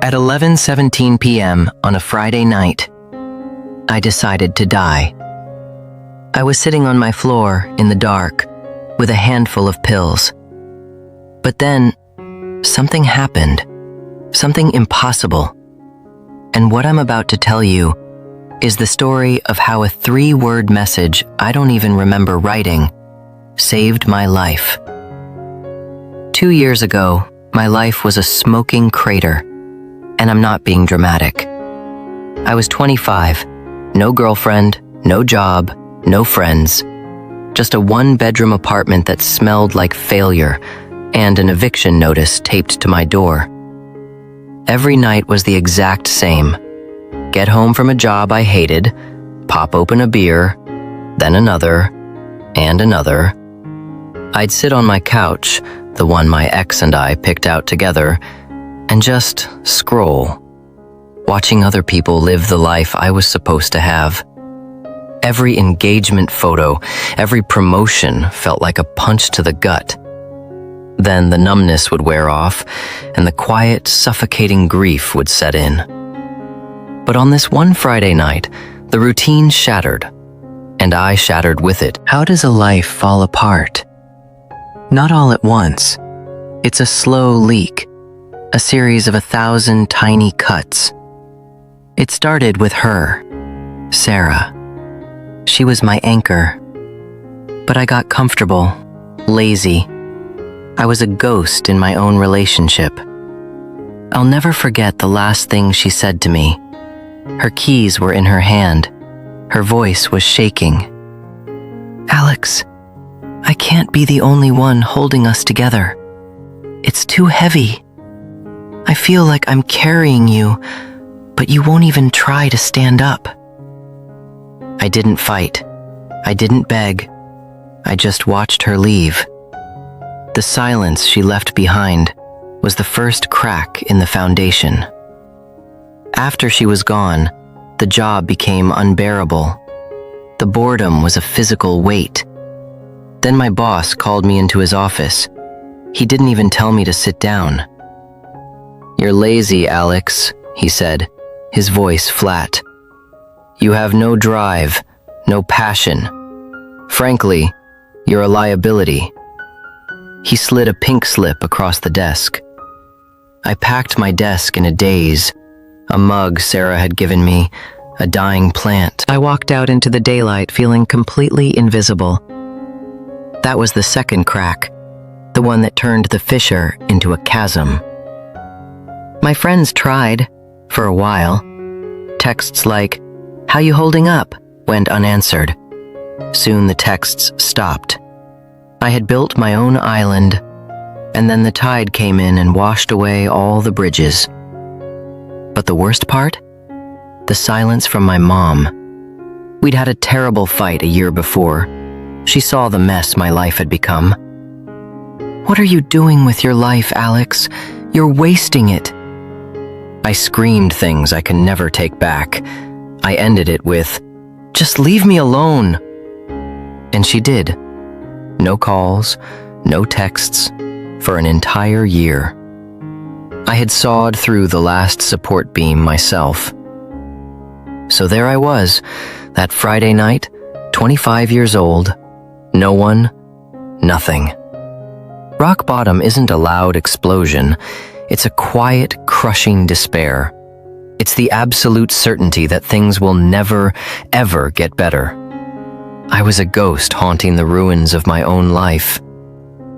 At 11:17 p.m. on a Friday night, I decided to die. I was sitting on my floor in the dark with a handful of pills. But then, something happened, something impossible. And what I'm about to tell you is the story of how a 3-word message I don't even remember writing saved my life. 2 years ago, my life was a smoking crater, and I'm not being dramatic. I was 25, no girlfriend, no job, no friends, just a 1-bedroom apartment that smelled like failure and an eviction notice taped to my door. Every night was the exact same. Get home from a job I hated, pop open a beer, then another, and another. I'd sit on my couch, the one my ex and I picked out together, and just scroll, watching other people live the life I was supposed to have. Every engagement photo, every promotion felt like a punch to the gut. Then the numbness would wear off, and the quiet, suffocating grief would set in. But on this one Friday night, the routine shattered, and I shattered with it. How does a life fall apart? Not all at once. It's a slow leak, a series of 1,000 tiny cuts. It started with her, Sarah. She was my anchor. But I got comfortable, lazy. I was a ghost in my own relationship. I'll never forget the last thing she said to me. Her keys were in her hand. Her voice was shaking. "Alex, I can't be the only one holding us together. It's too heavy. I feel like I'm carrying you, but you won't even try to stand up." I didn't fight. I didn't beg. I just watched her leave. The silence she left behind was the first crack in the foundation. After she was gone, the job became unbearable. The boredom was a physical weight. Then my boss called me into his office. He didn't even tell me to sit down. "You're lazy, Alex," he said, his voice flat. "You have no drive, no passion. Frankly, you're a liability." He slid a pink slip across the desk. I packed my desk in a daze, a mug Sarah had given me, a dying plant. I walked out into the daylight feeling completely invisible. That was the second crack, the one that turned the fissure into a chasm. My friends tried, for a while. Texts like, "How you holding up?" went unanswered. Soon the texts stopped. I had built my own island, and then the tide came in and washed away all the bridges. But the worst part? The silence from my mom. We'd had a terrible fight a year before. She saw the mess my life had become. "What are you doing with your life, Alex? You're wasting it." I screamed things I can never take back. I ended it with, "Just leave me alone." And she did. No calls, no texts, for an entire year. I had sawed through the last support beam myself. So there I was, that Friday night, 25 years old, no one, nothing. Rock bottom isn't a loud explosion. It's a quiet, crushing despair. It's the absolute certainty that things will never, ever get better. I was a ghost haunting the ruins of my own life.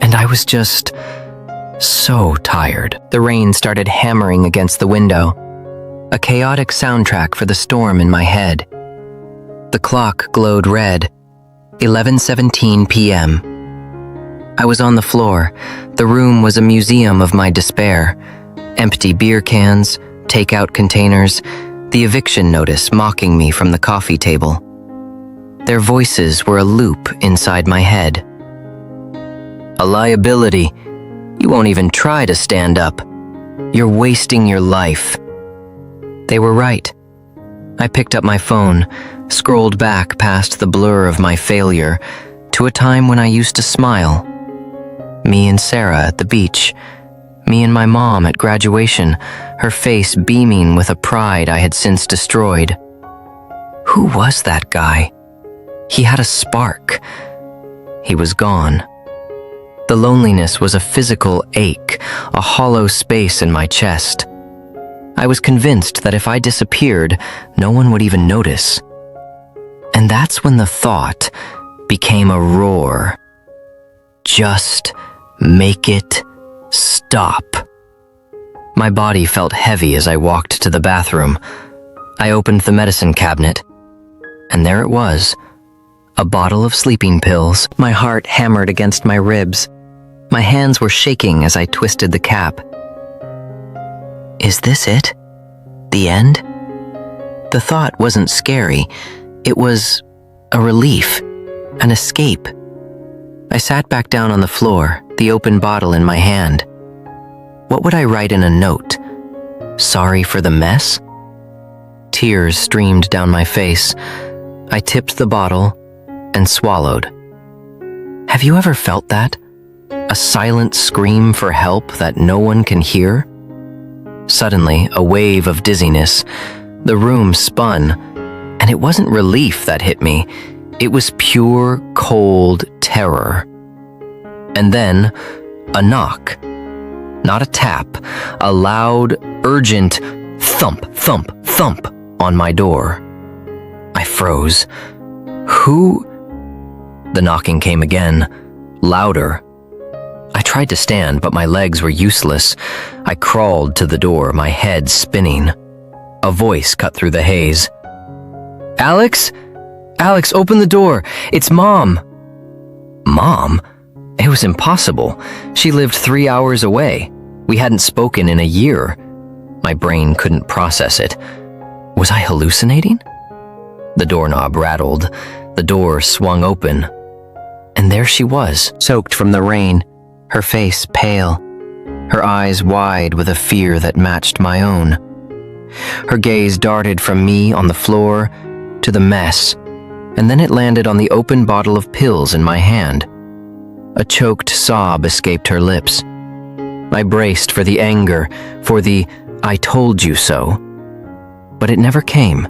And I was just so tired. The rain started hammering against the window, a chaotic soundtrack for the storm in my head. The clock glowed red, 11:17 p.m. I was on the floor. The room was a museum of my despair. Empty beer cans, takeout containers, the eviction notice mocking me from the coffee table. Their voices were a loop inside my head. "A liability. You won't even try to stand up. You're wasting your life." They were right. I picked up my phone, scrolled back past the blur of my failure to a time when I used to smile. Me and Sarah at the beach, Me and my mom at graduation, her face beaming with a pride I had since destroyed. Who was that guy? He had a spark. He was gone. The loneliness was a physical ache, a hollow space in my chest. I was convinced that if I disappeared, no one would even notice. And that's when the thought became a roar. Just make it stop. My body felt heavy as I walked to the bathroom. I opened the medicine cabinet, and there it was, a bottle of sleeping pills. My heart hammered against my ribs. My hands were shaking as I twisted the cap. Is this it? The end? The thought wasn't scary. It was a relief, an escape. I sat back down on the floor, the open bottle in my hand. What would I write in a note? Sorry for the mess? Tears streamed down my face. I tipped the bottle and swallowed. Have you ever felt that? A silent scream for help that no one can hear? Suddenly, a wave of dizziness. The room spun, and it wasn't relief that hit me. It was pure, cold terror. And then, a knock. Not a tap, a loud, urgent thump, thump, thump on my door. I froze. Who? The knocking came again, louder. I tried to stand, but my legs were useless. I crawled to the door, my head spinning. A voice cut through the haze. Alex? Alex, open the door. It's Mom. Mom? It was impossible. She lived 3 hours away. We hadn't spoken in a year. My brain couldn't process it. Was I hallucinating? The doorknob rattled. The door swung open. And there she was, soaked from the rain, her face pale, her eyes wide with a fear that matched my own. Her gaze darted from me on the floor to the mess, and then it landed on the open bottle of pills in my hand. A choked sob escaped her lips. I braced for the anger, for the "I told you so." But it never came.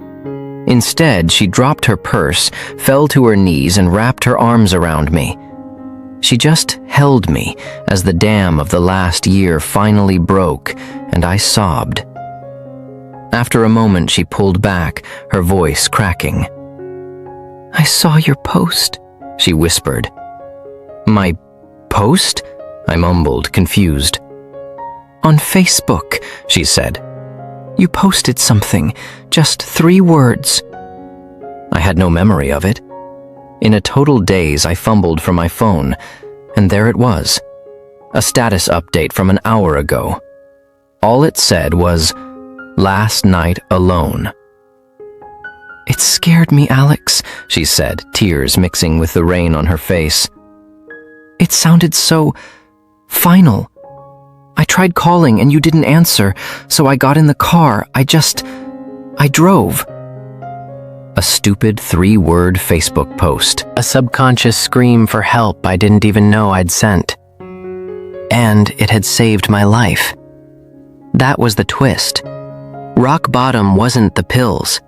Instead, she dropped her purse, fell to her knees, and wrapped her arms around me. She just held me as the dam of the last year finally broke, and I sobbed. After a moment, she pulled back, her voice cracking. I saw your post, she whispered. My post? I mumbled, confused. On Facebook, she said. You posted something, just 3 words. I had no memory of it. In a total daze, I fumbled for my phone, and there it was, a status update from an hour ago. All it said was, last night alone. It scared me, Alex, she said, tears mixing with the rain on her face. It sounded so final. I tried calling and you didn't answer, so I got in the car. I drove. A stupid 3-word Facebook post, a subconscious scream for help I didn't even know I'd sent. And it had saved my life. That was the twist. Rock bottom wasn't the pills.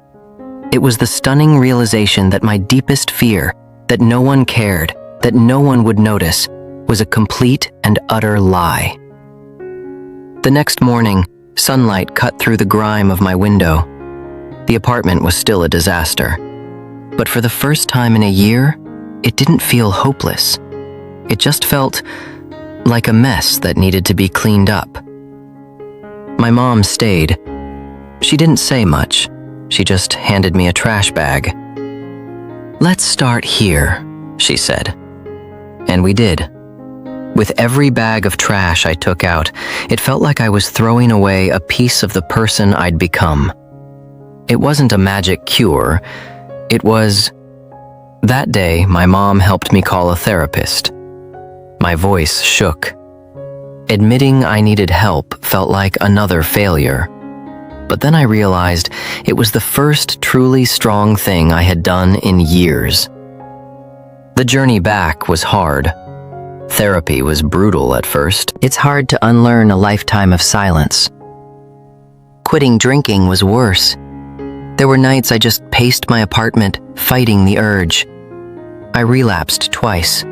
It was the stunning realization that my deepest fear, that no one cared, that no one would notice, was a complete and utter lie. The next morning, sunlight cut through the grime of my window. The apartment was still a disaster. But for the first time in a year, it didn't feel hopeless. It just felt like a mess that needed to be cleaned up. My mom stayed. She didn't say much. She just handed me a trash bag. Let's start here, she said. And we did. With every bag of trash I took out, it felt like I was throwing away a piece of the person I'd become. It wasn't a magic cure. It was... That day, my mom helped me call a therapist. My voice shook. Admitting I needed help felt like another failure. But then I realized it was the first truly strong thing I had done in years. The journey back was hard. Therapy was brutal at first. It's hard to unlearn a lifetime of silence. Quitting drinking was worse. There were nights I just paced my apartment, fighting the urge. I relapsed twice.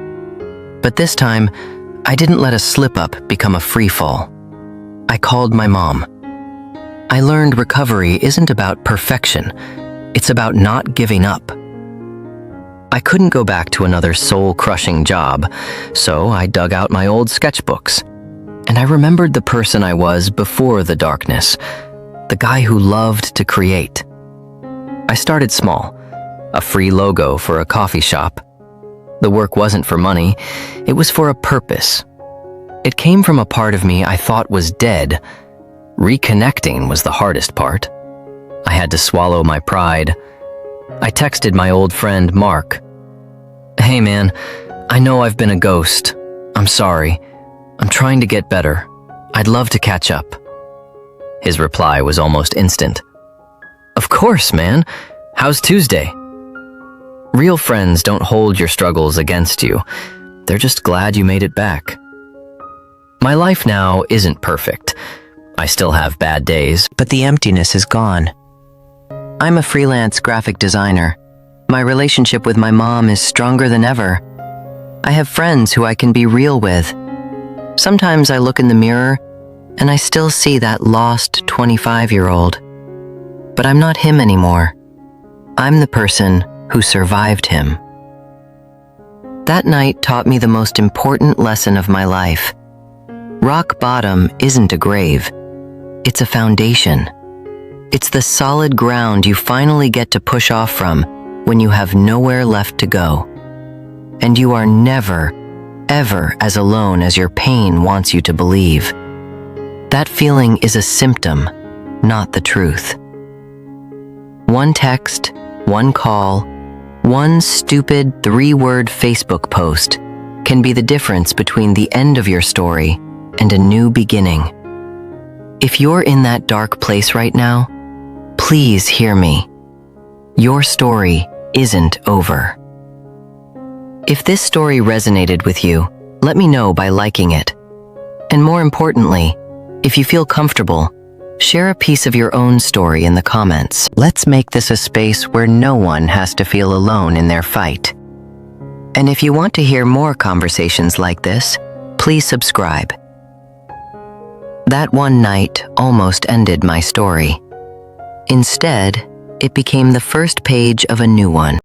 But this time, I didn't let a slip-up become a free fall. I called my mom. I learned recovery isn't about perfection. It's about not giving up. I couldn't go back to another soul-crushing job, so I dug out my old sketchbooks. And I remembered the person I was before the darkness, the guy who loved to create. I started small, a free logo for a coffee shop. The work wasn't for money, it was for a purpose. It came from a part of me I thought was dead. Reconnecting was the hardest part. I had to swallow my pride. I texted my old friend, Mark. "Hey man, I know I've been a ghost. I'm sorry. I'm trying to get better. I'd love to catch up." His reply was almost instant. "Of course, man. How's Tuesday?" Real friends don't hold your struggles against you. They're just glad you made it back. My life now isn't perfect. I still have bad days, but the emptiness is gone. I'm a freelance graphic designer. My relationship with my mom is stronger than ever. I have friends who I can be real with. Sometimes I look in the mirror and I still see that lost 25-year-old. But I'm not him anymore. I'm the person who survived him. That night taught me the most important lesson of my life. Rock bottom isn't a grave. It's a foundation. It's the solid ground you finally get to push off from when you have nowhere left to go. And you are never, ever as alone as your pain wants you to believe. That feeling is a symptom, not the truth. One text, one call, one stupid 3-word Facebook post can be the difference between the end of your story and a new beginning. If you're in that dark place right now, please hear me. Your story isn't over. If this story resonated with you, let me know by liking it. And more importantly, if you feel comfortable, share a piece of your own story in the comments. Let's make this a space where no one has to feel alone in their fight. And if you want to hear more conversations like this, please subscribe. That one night almost ended my story. Instead, it became the first page of a new one.